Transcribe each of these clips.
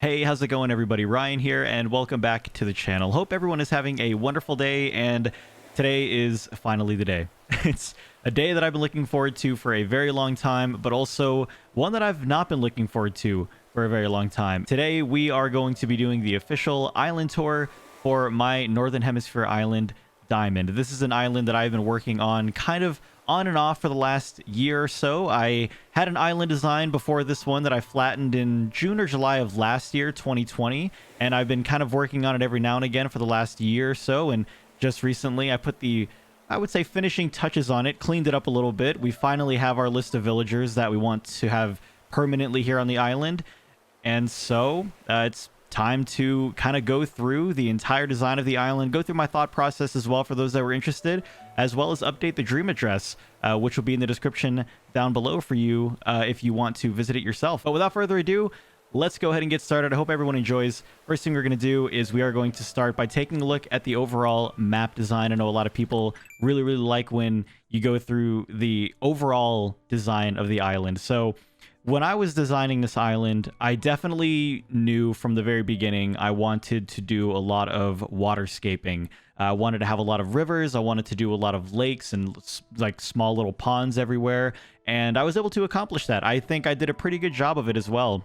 Hey, how's it going, everybody? Ryan here, and welcome back to the channel. Hope everyone is having a wonderful day, and today is finally the day. It's a day that I've been looking forward to for a very long time, but also one that I've not been looking forward to for a very long time. Today, we are going to be doing the official island tour for my Northern Hemisphere island, Diamond. This is an island that I've been working on kind of on and off for the last year or so. I had an island design before this one that I flattened in June or July of last year, 2020, and I've been kind of working on it every now and again for the last year or so, and just recently I put the, I would say, finishing touches on it, cleaned it up a little bit. We finally have our list of villagers that we want to have permanently here on the island, and so it's time to kind of go through the entire design of the island, go through my thought process as well for those that were interested, as well as update the dream address, which will be in the description down below for you if you want to visit it yourself. But without further ado, let's go ahead and get started. I hope everyone enjoys. First thing we're going to do is we are going to start by taking a look at the overall map design. I know a lot of people really like when you go through the overall design of the island. So when I was designing this island, I definitely knew from the very beginning I wanted to do a lot of waterscaping. I wanted to have a lot of rivers. I wanted to do a lot of lakes and like small little ponds everywhere. And I was able to accomplish that. I think I did a pretty good job of it as well.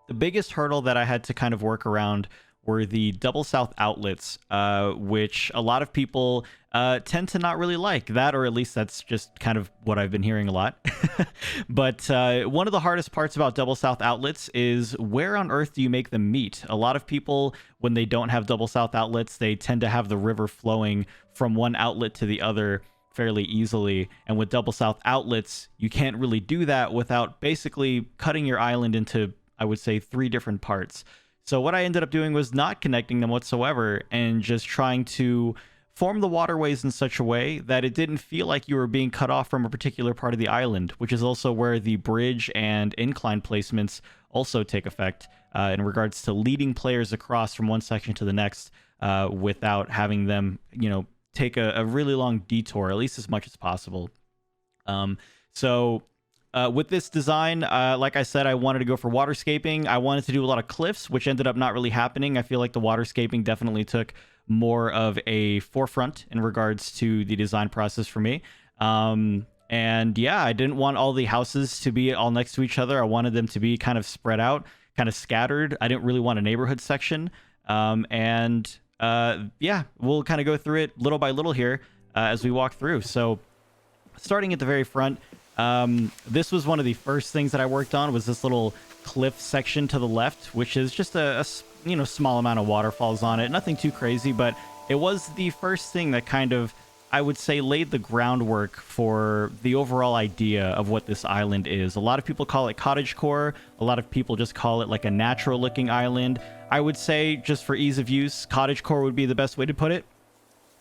The biggest hurdle that I had to kind of work around were the double south outlets, which a lot of people tend to not really like. That, or at least that's just kind of what I've been hearing a lot. But one of the hardest parts about double south outlets is where on earth do you make them meet? A lot of people, when they don't have double south outlets, they tend to have the river flowing from one outlet to the other fairly easily. And with double south outlets, you can't really do that without basically cutting your island into, I would say, 3 different parts. So what I ended up doing was not connecting them whatsoever and just trying to form the waterways in such a way that it didn't feel like you were being cut off from a particular part of the island, which is also where the bridge and incline placements also take effect in regards to leading players across from one section to the next without having them, you know, take a really long detour, at least as much as possible. With this design, like I said, I wanted to go for waterscaping. I wanted to do a lot of cliffs, which ended up not really happening. I feel like the waterscaping definitely took more of a forefront in regards to the design process for me. And yeah, I didn't want all the houses to be all next to each other. I wanted them to be kind of spread out, kind of scattered. I didn't really want a neighborhood section. Yeah, we'll kind of go through it little by little here as we walk through. So starting at the very front, this was one of the first things that I worked on, was this little cliff section to the left, which is just a small amount of waterfalls on it. Nothing too crazy, but it was the first thing that kind of, I would say, laid the groundwork for the overall idea of what this island is. A lot of people call it cottagecore. A lot of people just call it like a natural looking island. I would say, just for ease of use, cottagecore would be the best way to put it.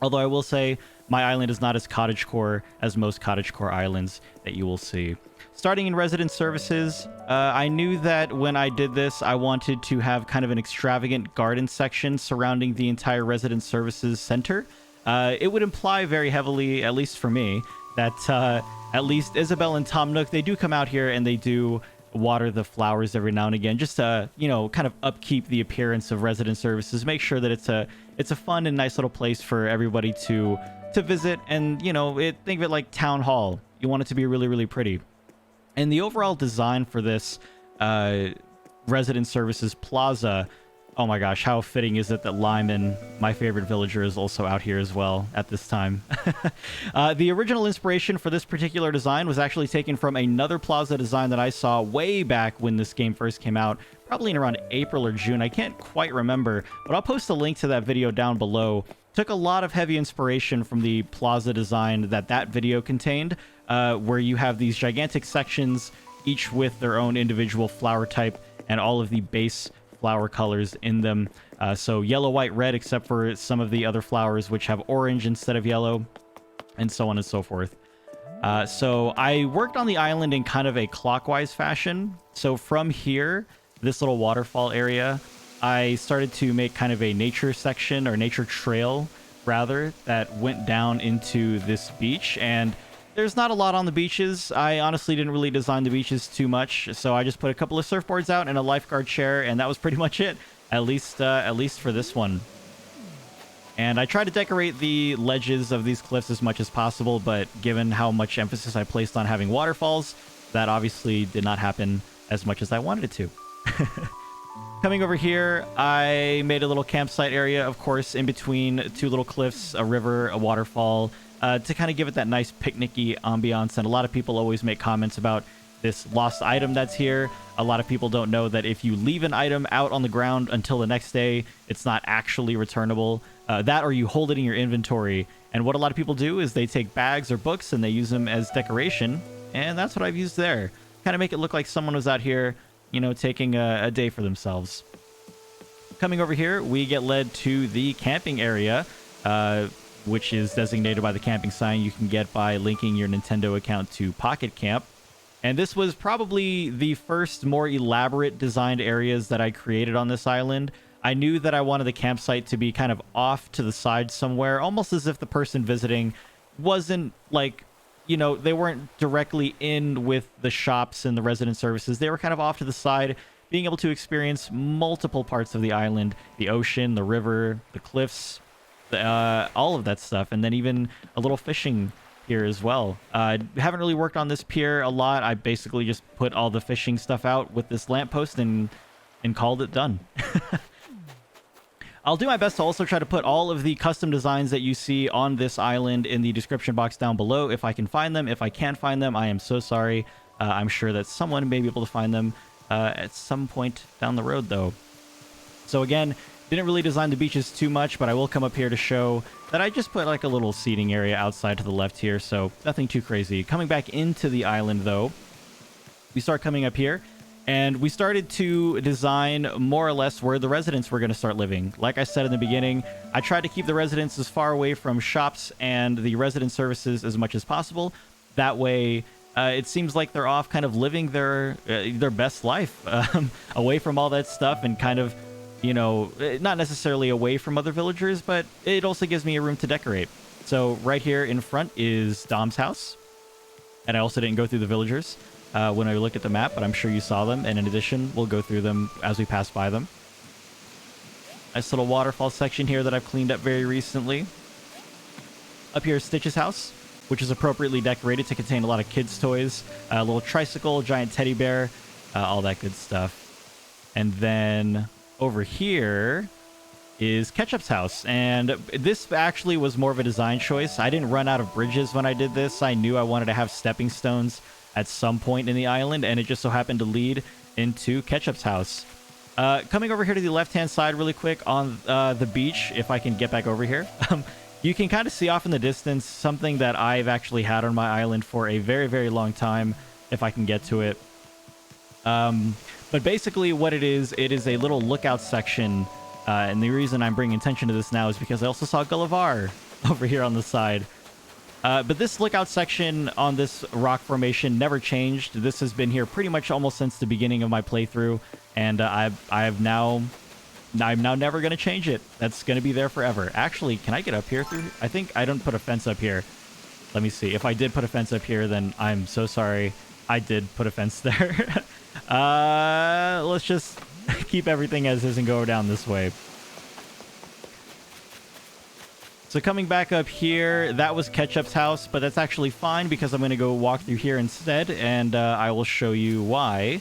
Although I will say my island is not as cottagecore as most cottagecore islands that you will see. Starting in resident services, I knew that when I did this, I wanted to have kind of an extravagant garden section surrounding the entire resident services center. It would imply very heavily, at least for me, that at least Isabel and Tom Nook, they do come out here and they do water the flowers every now and again, just to, kind of upkeep the appearance of resident services, make sure that it's a fun and nice little place for everybody to visit. And think of it like town hall. You want it to be really pretty. And the overall design for this resident services plaza, oh my gosh, how fitting is it that Lyman, my favorite villager, is also out here as well at this time. The original inspiration for this particular design was actually taken from another plaza design that I saw way back when this game first came out, probably in around April or June. I can't quite remember, but I'll post a link to that video down below. Took a lot of heavy inspiration from the plaza design that video contained, where you have these gigantic sections, each with their own individual flower type and all of the base flower colors in them. So yellow, white, red, except for some of the other flowers which have orange instead of yellow, and so on and so forth. So I worked on the island in kind of a clockwise fashion. So from here, this little waterfall area, I started to make kind of a nature section, or nature trail rather, that went down into this beach. And there's not a lot on the beaches. I honestly didn't really design the beaches too much, so I just put a couple of surfboards out and a lifeguard chair, and that was pretty much it. At least for this one. And I tried to decorate the ledges of these cliffs as much as possible, but given how much emphasis I placed on having waterfalls, that obviously did not happen as much as I wanted it to. Coming over here, I made a little campsite area, of course, in between two little cliffs, a river, a waterfall, to kind of give it that nice picnicky ambiance. And a lot of people always make comments about this lost item that's here. A lot of people don't know that if you leave an item out on the ground until the next day, it's not actually returnable. That or you hold it in your inventory. And what a lot of people do is they take bags or books and they use them as decoration. And that's what I've used there. Kind of make it look like someone was out here, you know, taking a day for themselves. Coming over here, we get led to the camping area, which is designated by the camping sign you can get by linking your Nintendo account to Pocket Camp. And this was probably the first more elaborate designed areas that I created on this island. I knew that I wanted the campsite to be kind of off to the side somewhere, almost as if the person visiting wasn't like, you know, they weren't directly in with the shops and the resident services. They were kind of off to the side, being able to experience multiple parts of the island, the ocean, the river, the cliffs, all of that stuff. And then even a little fishing here as well. Haven't really worked on this pier a lot. I basically just put all the fishing stuff out with this lamppost and called it done. I'll do my best to also try to put all of the custom designs that you see on this island in the description box down below if I can find them. If I can't find them, I am so sorry. I'm sure that someone may be able to find them at some point down the road, though. So again, didn't really design the beaches too much, but I will come up here to show that I just put like a little seating area outside to the left here, so nothing too crazy. Coming back into the island, though, we start coming up here, and we started to design more or less where the residents were going to start living. Like I said in the beginning, I tried to keep the residents as far away from shops and the resident services as much as possible. That way, it seems like they're off kind of living their best life away from all that stuff and kind of, you know, not necessarily away from other villagers, but it also gives me a room to decorate. So right here in front is Dom's house. And I also didn't go through the villagers when I looked at the map, but I'm sure you saw them. And in addition, we'll go through them as we pass by them. Nice little waterfall section here that I've cleaned up very recently. Up here is Stitch's house, which is appropriately decorated to contain a lot of kids' toys. A little tricycle, giant teddy bear, all that good stuff. And then over here is Ketchup's house, and this actually was more of a design choice. I didn't run out of bridges when I did this. I knew I wanted to have stepping stones at some point in the island, and it just so happened to lead into Ketchup's house. Coming over here to the left-hand side really quick on the beach, if I can get back over here. You can kind of see off in the distance something that I've actually had on my island for a very, very long time, if I can get to it. But basically what it is a little lookout section. And the reason I'm bringing attention to this now is because I also saw Gullivar over here on the side. But this lookout section on this rock formation never changed. This has been here pretty much almost since the beginning of my playthrough. And I'm now never going to change it. That's going to be there forever. Actually, can I get up here through? I think I don't put a fence up here. Let me see. If I did put a fence up here, then I'm so sorry. I did put a fence there. Let's just keep everything as is and go down this way. So coming back up here, that was Ketchup's house, but that's actually fine because I'm going to go walk through here instead, and I will show you why.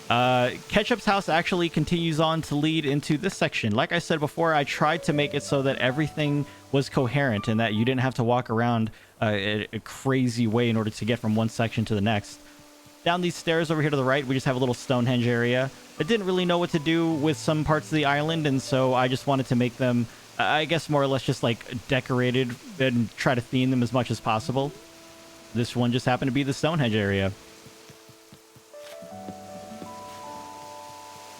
Ketchup's house actually continues on to lead into this section. Like I said before, I tried to make it so that everything was coherent and that you didn't have to walk around a crazy way in order to get from one section to the next. Down these stairs over here to the right, we just have a little Stonehenge area. I didn't really know what to do with some parts of the island, and so I just wanted to make them, I guess, more or less just like decorated and try to theme them as much as possible. This one just happened to be the Stonehenge area.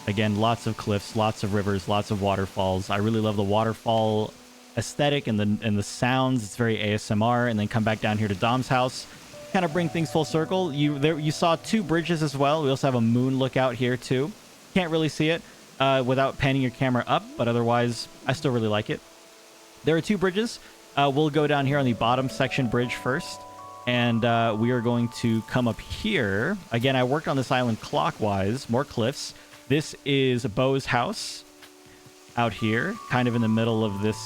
Again, lots of cliffs, lots of rivers, lots of waterfalls. I really love the waterfall aesthetic and the sounds. It's very ASMR. And then come back down here to Dom's house. Kind of bring things full circle. You saw two bridges as well. We also have a moon lookout here too. Can't really see it without panning your camera up, but otherwise I still really like it. There are two bridges. We'll go down here on the bottom section bridge first. And we are going to come up here. Again, I worked on this island clockwise, more cliffs. This is Bo's house out here, kind of in the middle of this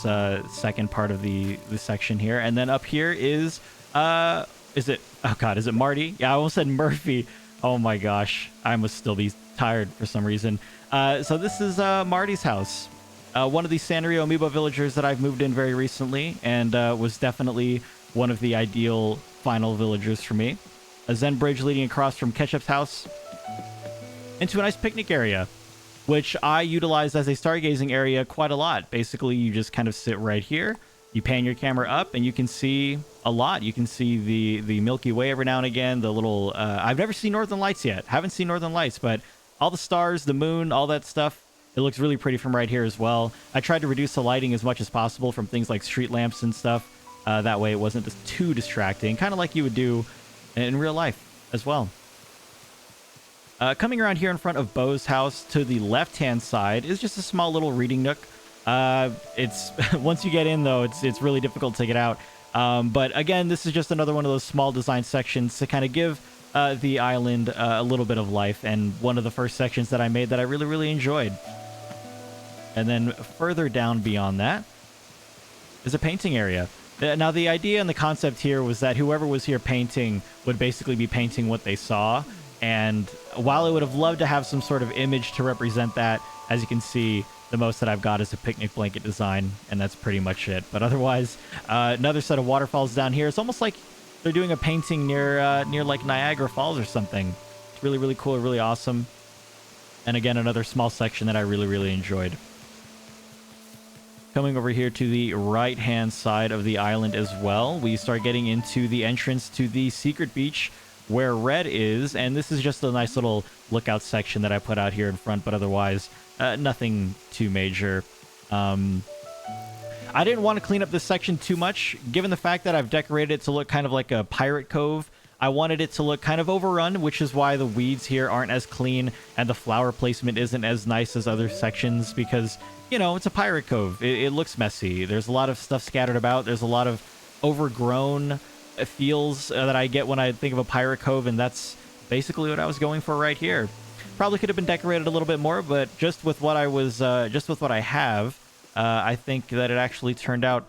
second part of the section here. And then up here is it, oh God, is it Marty? Yeah, I almost said Murphy. Oh my gosh, I must still be tired for some reason. So this is Marty's house. One of the Sanrio Amiibo villagers that I've moved in very recently, and was definitely one of the ideal final villagers for me. A Zen bridge leading across from Ketchup's house into a nice picnic area, which I utilize as a stargazing area quite a lot. Basically, you just kind of sit right here, you pan your camera up, and you can see a lot. You can see the Milky Way every now and again, the little... I've never seen Northern Lights yet. Haven't seen Northern Lights, but all the stars, the moon, all that stuff, it looks really pretty from right here as well. I tried to reduce the lighting as much as possible from things like street lamps and stuff. That way it wasn't just too distracting, kind of like you would do in real life as well. Coming around here in front of Bo's house to the left-hand side is just a small little reading nook. It's once you get in, though, it's really difficult to get out. But again, this is just another one of those small design sections to kind of give the island a little bit of life, and one of the first sections that I made that I really, really enjoyed. And then further down beyond that is a painting area. Now, the idea and the concept here was that whoever was here painting would basically be painting what they saw. And while I would have loved to have some sort of image to represent that, as you can see, the most that I've got is a picnic blanket design, and that's pretty much it. But otherwise, another set of waterfalls down here. It's almost like they're doing a painting near like Niagara Falls or something. It's really, really cool, really awesome. And again, another small section that I really, really enjoyed. Coming over here to the right-hand side of the island as well, we start getting into the entrance to the secret beach where Red is, and this is just a nice little lookout section that I put out here in front, but otherwise, nothing too major. I didn't want to clean up this section too much, given the fact that I've decorated it to look kind of like a pirate cove. I wanted it to look kind of overrun, which is why the weeds here aren't as clean and the flower placement isn't as nice as other sections, because, you know, it's a pirate cove. It looks messy. There's a lot of stuff scattered about. There's a lot of overgrown feels that I get when I think of a pirate cove, and that's basically what I was going for right here. Probably could have been decorated a little bit more, but just with what I was, just with what I have, I think that it actually turned out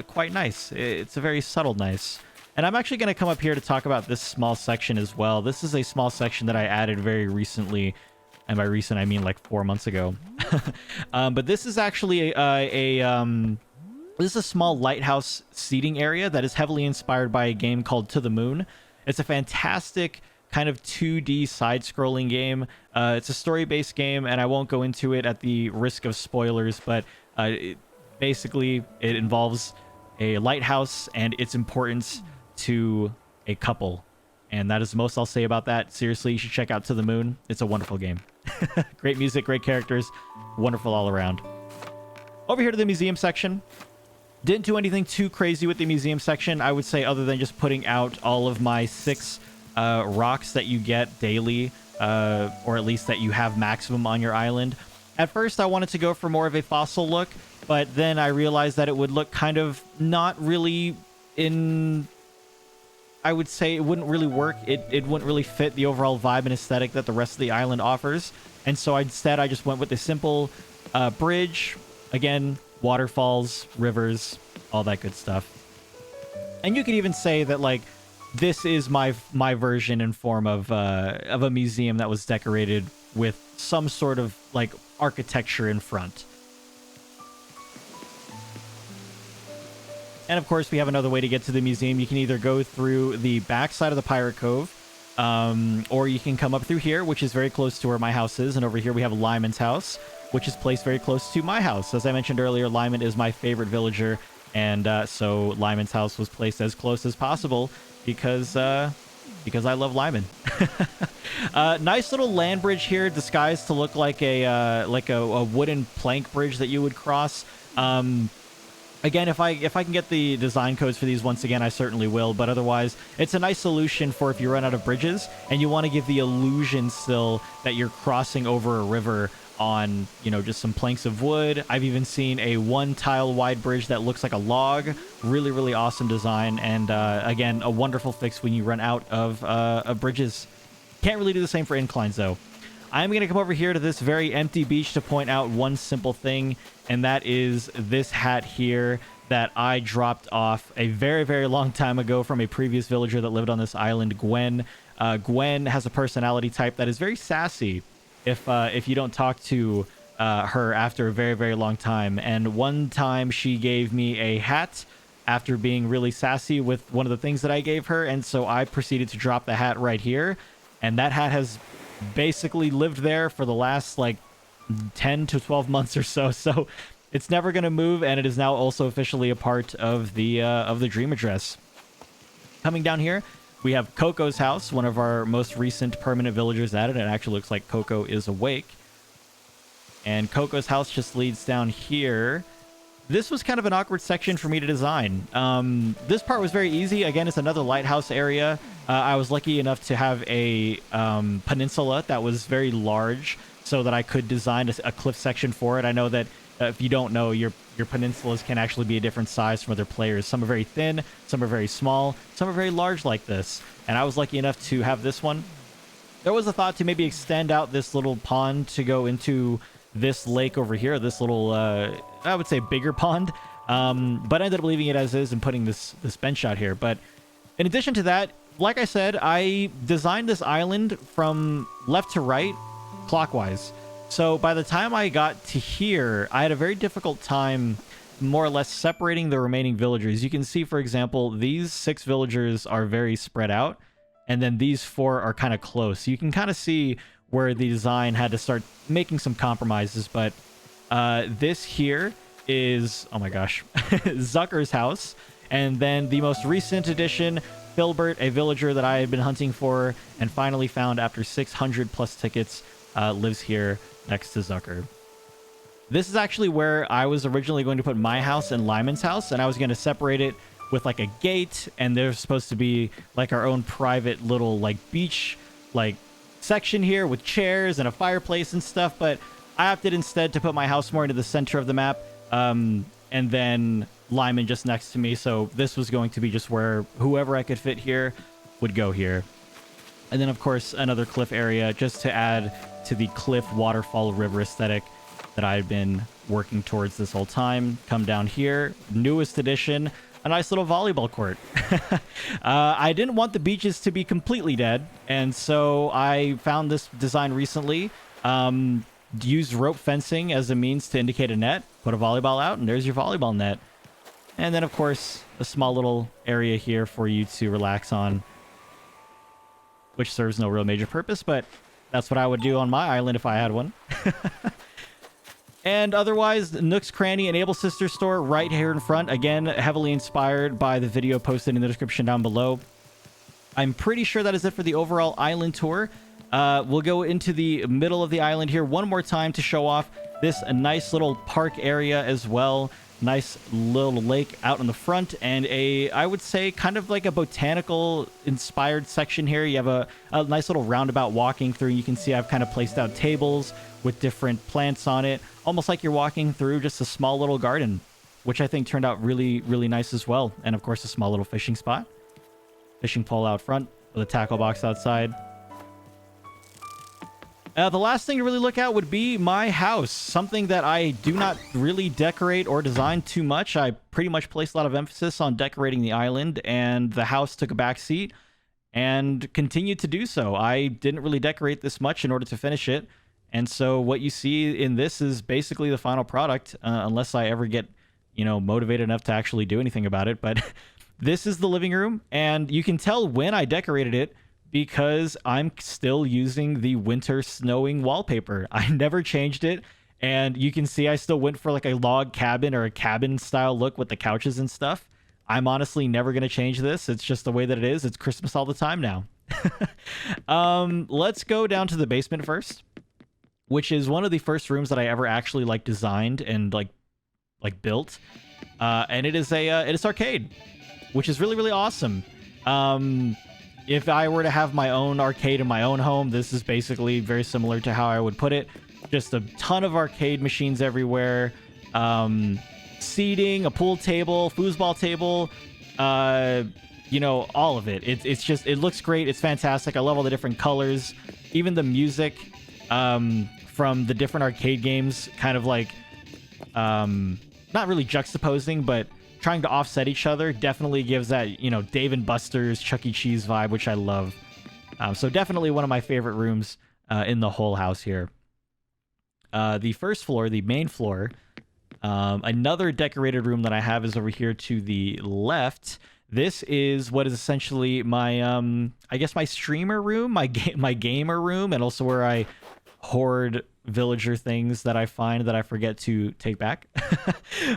quite nice. It's a very subtle nice. And I'm actually going to come up here to talk about this small section as well. This is a small section that I added very recently. And by recent, I mean like 4 months ago. But this is actually this is a small lighthouse seating area that is heavily inspired by a game called To the Moon. It's a fantastic kind of 2D side-scrolling game. It's a story-based game, and I won't go into it at the risk of spoilers, but basically it involves a lighthouse and its importance to a couple. And that is the most I'll say about that. Seriously, you should check out To the Moon. It's a wonderful game. Great music, great characters, wonderful all around. Over here to the museum section. Didn't do anything too crazy with the museum section, I would say, other than just putting out all of my 6 rocks that you get daily, or at least that you have maximum on your island. At first, I wanted to go for more of a fossil look, but then I realized that it would look kind of not really in... I would say it wouldn't really work. It wouldn't really fit the overall vibe and aesthetic that the rest of the island offers. And so instead, I just went with a simple bridge. Again, waterfalls, rivers, all that good stuff. And you could even say that, like, this is my version and form of a museum that was decorated with some sort of, like, architecture in front. And of course, we have another way to get to the museum. You can either go through the back side of the Pirate Cove, or you can come up through here, which is very close to where my house is. And over here we have Lyman's house, which is placed very close to my house. As I mentioned earlier, Lyman is my favorite villager, and so Lyman's house was placed as close as possible because I love Lyman. Nice little land bridge here, disguised to look like a wooden plank bridge that you would cross. Again, if I can get the design codes for these once again, I certainly will. But otherwise, it's a nice solution for if you run out of bridges and you want to give the illusion still that you're crossing over a river on, you know, just some planks of wood. I've even seen a 1-tile wide bridge that looks like a log. Really, really awesome design. And again, a wonderful fix when you run out of bridges. Can't really do the same for inclines, though. I'm going to come over here to this very empty beach to point out one simple thing, and that is this hat here that I dropped off a very, very long time ago from a previous villager that lived on this island, Gwen. Gwen has a personality type that is very sassy if you don't talk to her after a very, very long time. And one time she gave me a hat after being really sassy with one of the things that I gave her, and so I proceeded to drop the hat right here, and that hat has basically lived there for the last like 10 to 12 months or so. So it's never going to move, and it is now also officially a part of the dream address. Coming down here, we have Coco's house, one of our most recent permanent villagers added. It actually looks like Coco is awake. And Coco's house just leads down here. This was kind of an awkward section for me to design. This part was very easy. Again, it's another lighthouse area. I was lucky enough to have a peninsula that was very large so that I could design a cliff section for it. I know that if you don't know, your peninsulas can actually be a different size from other players. Some are very thin, some are very small, some are very large like this. And I was lucky enough to have this one. There was a thought to maybe extend out this little pond to go into this lake over here, this little, I would say bigger pond. But I ended up leaving it as is and putting this bench out here. But in addition to that, like I said, I designed this island from left to right, clockwise. So by the time I got to here, I had a very difficult time more or less separating the remaining villagers. You can see, for example, these 6 villagers are very spread out, and then these 4 are kind of close. You can kind of see where the design had to start making some compromises, but this here is, oh my gosh, Zucker's house. And then the most recent addition, Filbert, a villager that I had been hunting for and finally found after 600 plus tickets, lives here next to Zucker. This is actually where I was originally going to put my house and Lyman's house, and I was going to separate it with like a gate, and there's supposed to be like our own private little like beach like section here with chairs and a fireplace and stuff, but I opted instead to put my house more into the center of the map, and then Lyman just next to me. So this was going to be just where whoever I could fit here would go here. And then, of course, another cliff area just to add to the cliff, waterfall, river aesthetic that I've been working towards this whole time. Come down here, newest addition, a nice little volleyball court. I didn't want the beaches to be completely dead, and so I found this design recently. Used rope fencing as a means to indicate a net, put a volleyball out, and there's your volleyball net. And then, of course, a small little area here for you to relax on, which serves no real major purpose, but that's what I would do on my island if I had one. And otherwise, Nook's Cranny and Able Sister store right here in front. Again, heavily inspired by the video posted in the description down below. I'm pretty sure that is it for the overall island tour. We'll go into the middle of the island here one more time to show off this nice little park area as well. Nice little lake out in the front, and I would say kind of like a botanical inspired section here. You have a nice little roundabout walking through. You can see I've kind of placed out tables with different plants on it, almost like you're walking through just a small little garden, which I think turned out really, really nice as well. And of course, a small little fishing spot. Fishing pole out front with a tackle box outside. The last thing to really look at would be my house. Something that I do not really decorate or design too much. I pretty much place a lot of emphasis on decorating the island, and the house took a back seat and continued to do so. I didn't really decorate this much in order to finish it. And so what you see in this is basically the final product, unless I ever get, motivated enough to actually do anything about it. But this is the living room, and you can tell when I decorated it because I'm still using the winter snowing wallpaper. I never changed it, and you can see I still went for like a log cabin or a cabin style look with the couches and stuff. I'm honestly never going to change this. It's just the way that it is. It's Christmas all the time now. Let's go down to the basement first, which is one of the first rooms that I ever actually like designed and like built. And it is it's arcade, which is really, really awesome. If I were to have my own arcade in my own home, this is basically very similar to how I would put it. just a ton of arcade machines everywhere. Seating, a pool table, foosball table, you know, all of it. It's just, it looks great. It's fantastic. I love all the different colors. Even the music from the different arcade games, kind of like, not really juxtaposing, but trying to offset each other, definitely gives that, you know, Dave and Buster's Chuck E. Cheese vibe, which I love. So definitely one of my favorite rooms in the whole house here. The first floor, the main floor, another decorated room that I have is over here to the left. This is what is essentially my, I guess my streamer room, my gamer room, and also where I hoard villager things that I find that I forget to take back.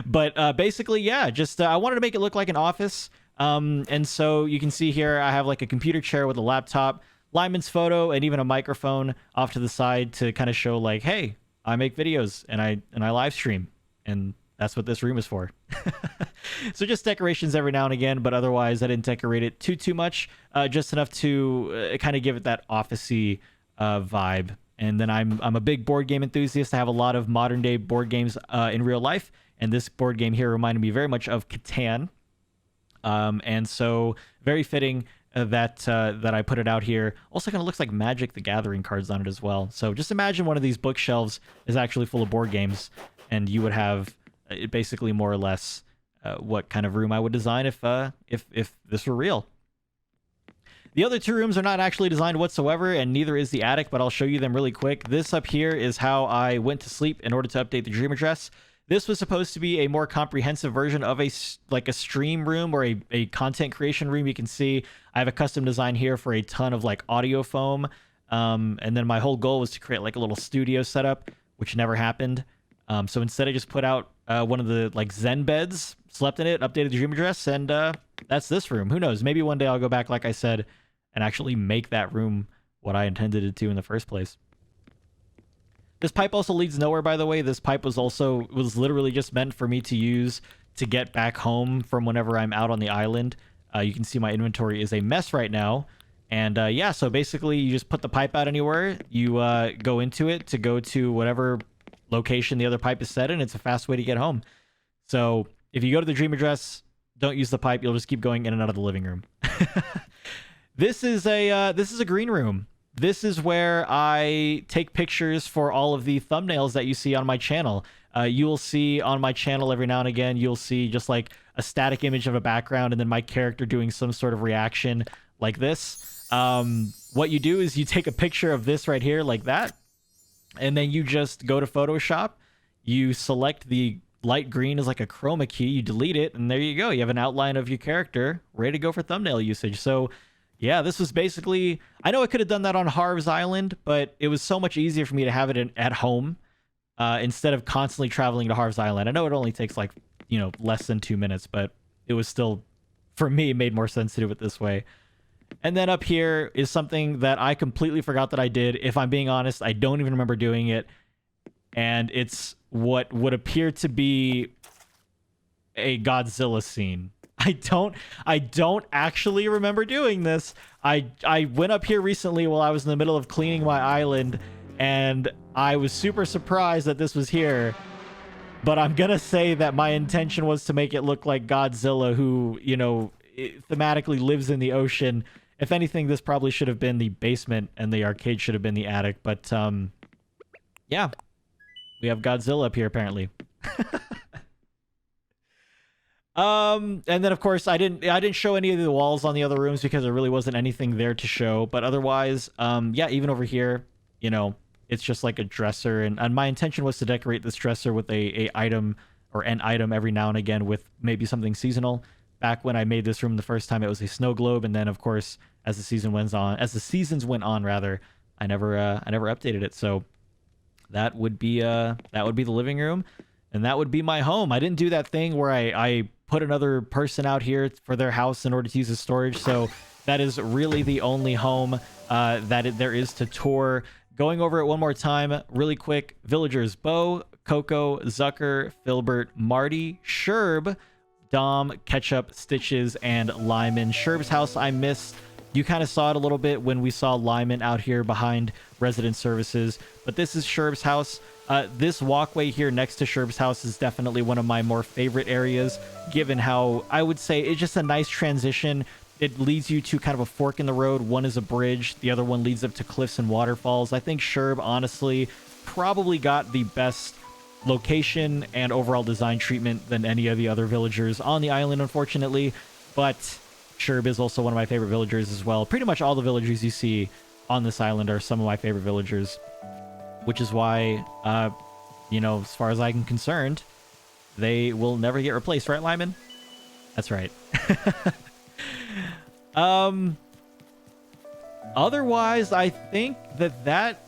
But basically, yeah, just I wanted to make it look like an office. And so you can see here I have like a computer chair with a laptop, Lyman's photo, and even a microphone off to the side to kind of show like, hey, I make videos and I live stream, and that's what this room is for. So just decorations every now and again, but otherwise I didn't decorate it too much, just enough to kind of give it that office-y vibe. And then I'm a big board game enthusiast. I have a lot of modern day board games in real life, and this board game here reminded me very much of Catan. And so very fitting that I put it out here. Also kind of looks like Magic the Gathering cards on it as well. So just imagine one of these bookshelves is actually full of board games, and you would have basically more or less what kind of room I would design if this were real. The other two rooms are not actually designed whatsoever, and neither is the attic, but I'll show you them really quick. This up here is how I went to sleep in order to update the dream address. This was supposed to be a more comprehensive version of a stream room or a content creation room. You can see I have a custom design here for a ton of like audio foam. And then my whole goal was to create like a little studio setup, which never happened. So instead I just put out one of the like Zen beds, slept in it, updated the dream address, and that's this room. Who knows? Maybe one day I'll go back, like I said, and actually make that room what I intended it to in the first place. This pipe also leads nowhere, by the way. This pipe was literally just meant for me to use to get back home from whenever I'm out on the island. You can see my inventory is a mess right now. And yeah, so basically you just put the pipe out anywhere. You go into it to go to whatever location the other pipe is set in. It's a fast way to get home. So if you go to the dream address, don't use the pipe. You'll just keep going in and out of the living room. This is a green room. This is where I take pictures for all of the thumbnails that you see on my channel. You will see on my channel every now and again, you'll see just like a static image of a background and then my character doing some sort of reaction like this. What you do is you take a picture of this right here like that, and then you just go to Photoshop, you select the light green as like a chroma key, you delete it, and there you go. You have an outline of your character ready to go for thumbnail usage. So yeah, this was basically, I know I could have done that on Harv's Island, but it was so much easier for me to have it at home instead of constantly traveling to Harv's Island. I know it only takes like, you know, less than 2 minutes, but it was still, for me, it made more sense to do it this way. And then up here is something that I completely forgot that I did. If I'm being honest, I don't even remember doing it. And it's what would appear to be a Godzilla scene. I don't actually remember doing this. I went up here recently while I was in the middle of cleaning my island, and I was super surprised that this was here. But I'm gonna say that my intention was to make it look like Godzilla, who, you know, thematically lives in the ocean. If anything, this probably should have been the basement and the arcade should have been the attic. But yeah, we have Godzilla up here apparently. And then of course I didn't show any of the walls on the other rooms because there really wasn't anything there to show. But otherwise, yeah, even over here, you know, it's just like a dresser, and my intention was to decorate this dresser with a item or an item every now and again with maybe something seasonal. Back when I made this room the first time, it was a snow globe, and then of course as the seasons went on rather, I never updated it. So that would be the living room, and that would be my home. I didn't do that thing where I put another person out here for their house in order to use as storage. So that is really the only home there is to tour. Going over it one more time really quick. Villagers: Bo, Coco, Zucker, Filbert, Marty, Sherb, Dom, Ketchup, Stitches, and Lyman. Sherb's house I missed You kind of saw it a little bit when we saw Lyman out here behind resident services, but this is Sherb's house. This walkway here next to Sherb's house is definitely one of my more favorite areas, given how I would say it's just a nice transition. It leads you to kind of a fork in the road. One is a bridge, the other one leads up to cliffs and waterfalls. I think Sherb honestly probably got the best location and overall design treatment than any of the other villagers on the island, unfortunately. But Sherb is also one of my favorite villagers as well. Pretty much all the villagers you see on this island are some of my favorite villagers, which is why, you know, as far as I'm concerned, they will never get replaced, right, Lyman? That's right. Otherwise, I think that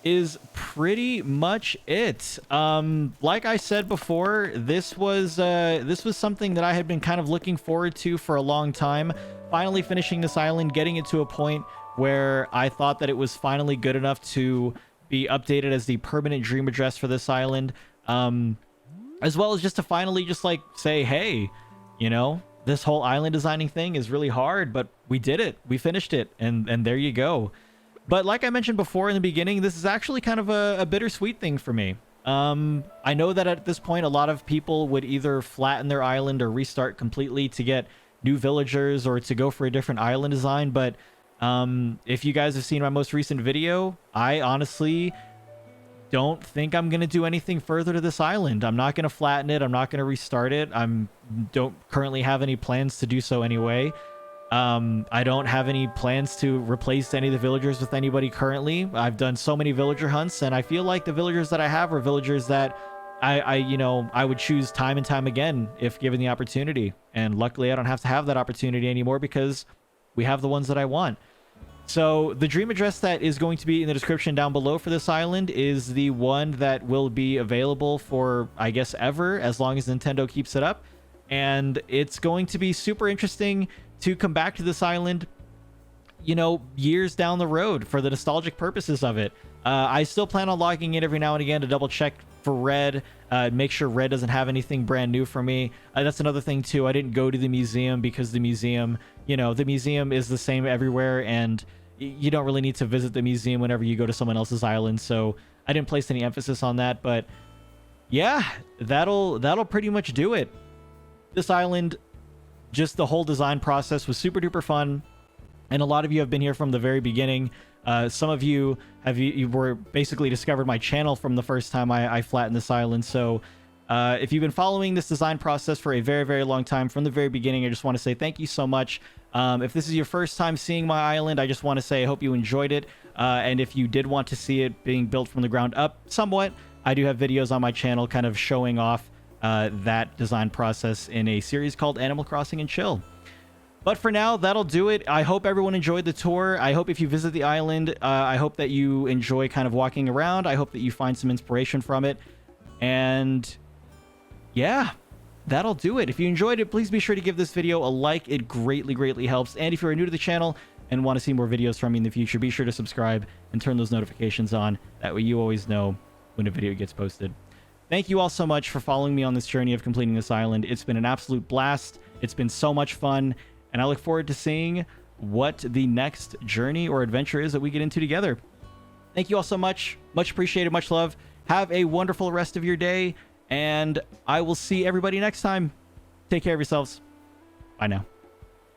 is pretty much it. Like I said before, this was something that I had been kind of looking forward to for a long time. Finally finishing this island, getting it to a point where I thought that it was finally good enough to be updated as the permanent dream address for this island, as well as just to finally just like say, hey, you know, this whole island designing thing is really hard, but we did it, we finished it, and there you go. But like I mentioned before in the beginning, this is actually kind of a bittersweet thing for me. I know that at this point a lot of people would either flatten their island or restart completely to get new villagers or to go for a different island design, but if you guys have seen my most recent video, I honestly don't think I'm going to do anything further to this island. I'm not going to flatten it. I'm not going to restart it. Don't currently have any plans to do so anyway. I don't have any plans to replace any of the villagers with anybody currently. I've done so many villager hunts, and I feel like the villagers that I have are villagers that I would choose time and time again if given the opportunity. And luckily I don't have to have that opportunity anymore because we have the ones that I want. So the dream address that is going to be in the description down below for this island is the one that will be available for, I guess, ever, as long as Nintendo keeps it up. And it's going to be super interesting to come back to this island, you know, years down the road for the nostalgic purposes of it. I still plan on logging in every now and again to double check for Red, make sure Red doesn't have anything brand new for me. That's another thing too. I didn't go to the museum because the museum, you know, the museum is the same everywhere, and you don't really need to visit the museum whenever you go to someone else's island. So I didn't place any emphasis on that, but yeah, that'll pretty much do it. This island, just the whole design process was super duper fun. And a lot of you have been here from the very beginning. Some of you were basically discovered my channel from the first time I flattened this island. So if you've been following this design process for a very, very long time from the very beginning, I just want to say thank you so much. If this is your first time seeing my island, I just want to say I hope you enjoyed it. And if you did want to see it being built from the ground up somewhat, I do have videos on my channel kind of showing off that design process in a series called Animal Crossing and Chill. But for now, that'll do it. I hope everyone enjoyed the tour. I hope if you visit the island, I hope that you enjoy kind of walking around. I hope that you find some inspiration from it. And yeah, that'll do it. If you enjoyed it, please be sure to give this video a like. It greatly, greatly helps. And if you're new to the channel and want to see more videos from me in the future, be sure to subscribe and turn those notifications on. That way you always know when a video gets posted. Thank you all so much for following me on this journey of completing this island. It's been an absolute blast. It's been so much fun. And I look forward to seeing what the next journey or adventure is that we get into together. Thank you all so much. Much appreciated. Much love. Have a wonderful rest of your day. And I will see everybody next time. Take care of yourselves. Bye now.